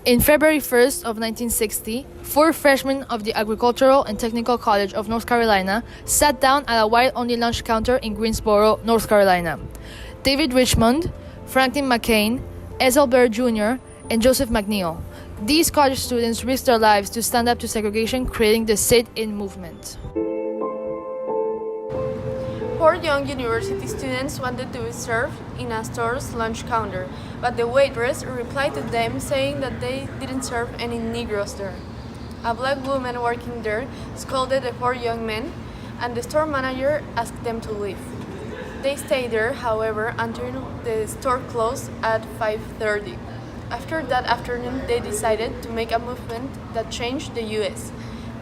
In February 1st of 1960, four freshmen of the Agricultural and Technical College of North Carolina sat down at a white-only lunch counter in Greensboro, North Carolina. David Richmond, Franklin McCain, Ethel Blair Jr., and Joseph McNeil. These college students risked their lives to stand up to segregation, creating the sit-in movement. Four young university students wanted to be served in a store's lunch counter, but the waitress replied to them saying that they didn't serve any Negroes there. A black woman working there scolded the four young men, and the store manager asked them to leave. They stayed there, however, until the store closed at 5:30. After that afternoon, they decided to make a movement that changed the U.S.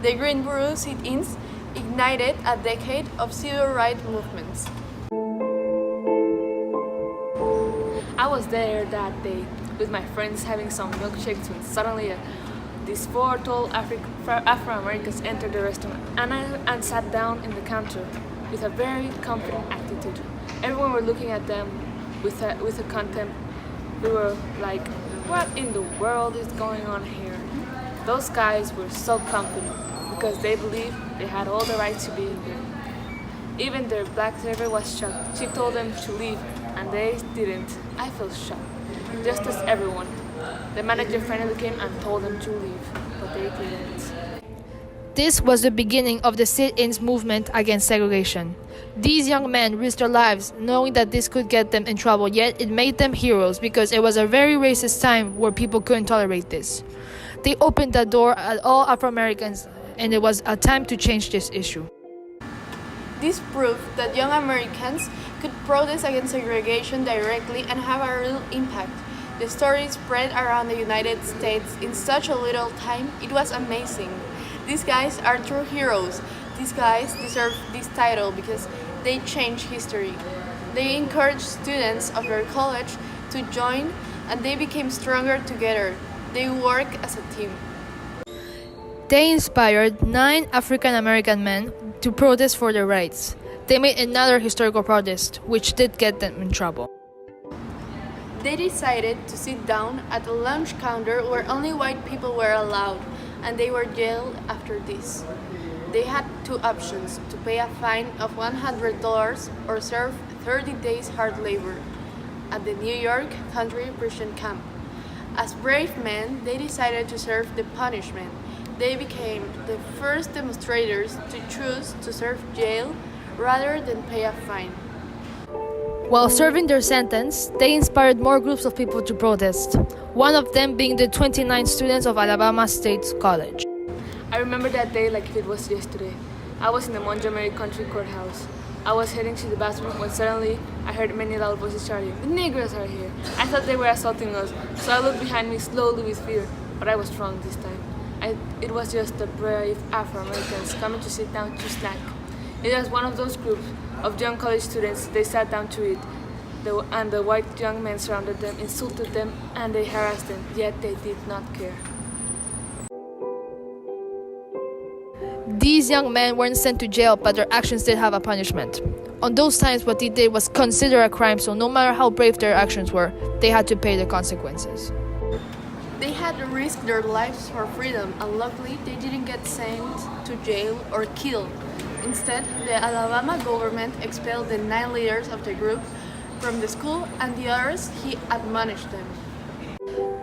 The Greensboro sit-ins ignited a decade of civil rights movements. I was there that day with my friends having some milkshakes when suddenly these four tall Afro-Americans entered the restaurant and sat down in the counter with a very confident attitude. Everyone were looking at them with a contempt. We were like, what in the world is going on here? Those guys were so confident because they believed they had all the right to be here. Even their black server was shocked. She told them to leave, and they didn't. I felt shocked, just as everyone. The manager finally came and told them to leave, but they didn't. This was the beginning of the sit-ins movement against segregation. These young men risked their lives knowing that this could get them in trouble, yet it made them heroes because it was a very racist time where people couldn't tolerate this. They opened the door at all Afro-Americans, and it was a time to change this issue. This proved that young Americans could protest against segregation directly and have a real impact. The story spread around the United States in such a little time, it was amazing. These guys are true heroes. These guys deserve this title because they changed history. They encouraged students of their college to join, and they became stronger together. They work as a team. They inspired 9 African American men to protest for their rights. They made another historical protest, which did get them in trouble. They decided to sit down at a lunch counter where only white people were allowed, and they were jailed after this. They had two options: to pay a fine of $100 or serve 30 days hard labor at the New York Country Prison Camp. As brave men, they decided to serve the punishment. They became the first demonstrators to choose to serve jail rather than pay a fine. While serving their sentence, they inspired more groups of people to protest, one of them being the 29 students of Alabama State College. I remember that day like if it was yesterday. I was in the Montgomery Country Courthouse. I was heading to the bathroom when suddenly I heard many loud voices shouting, "The Negroes are here!" I thought they were assaulting us, so I looked behind me slowly with fear, but I was wrong this time. It was just the brave Afro-Americans coming to sit down to snack. It was one of those groups of young college students. They sat down to eat, and the white young men surrounded them, insulted them, and they harassed them, yet they did not care. These young men weren't sent to jail, but their actions did have a punishment. On those times, what they did was considered a crime, so no matter how brave their actions were, they had to pay the consequences. They had to risk their lives for freedom, and luckily they didn't get sent to jail or killed. Instead, the Alabama government expelled the 9 leaders of the group from the school, and the others, he admonished them.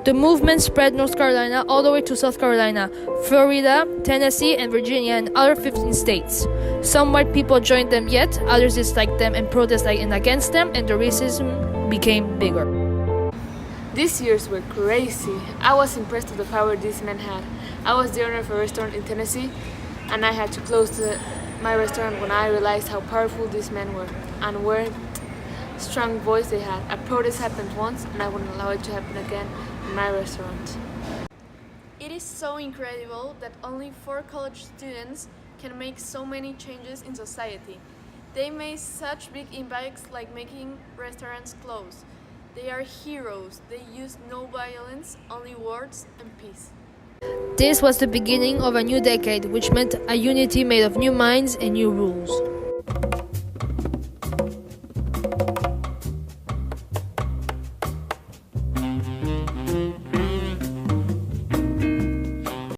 The movement spread North Carolina all the way to South Carolina, Florida, Tennessee, and Virginia, and other 15 states. Some white people joined them, yet others disliked them and protested against them, and the racism became bigger. These years were crazy. I was impressed with the power these men had. I was the owner of a restaurant in Tennessee, and I had to close my restaurant when I realized how powerful these men were and what strong voice they had. A protest happened once, and I wouldn't allow it to happen again in my restaurant. It is so incredible that only 4 college students can make so many changes in society. They made such big impacts, like making restaurants close. They are heroes. They use no violence, only words and peace. This was the beginning of a new decade, which meant a unity made of new minds and new rules.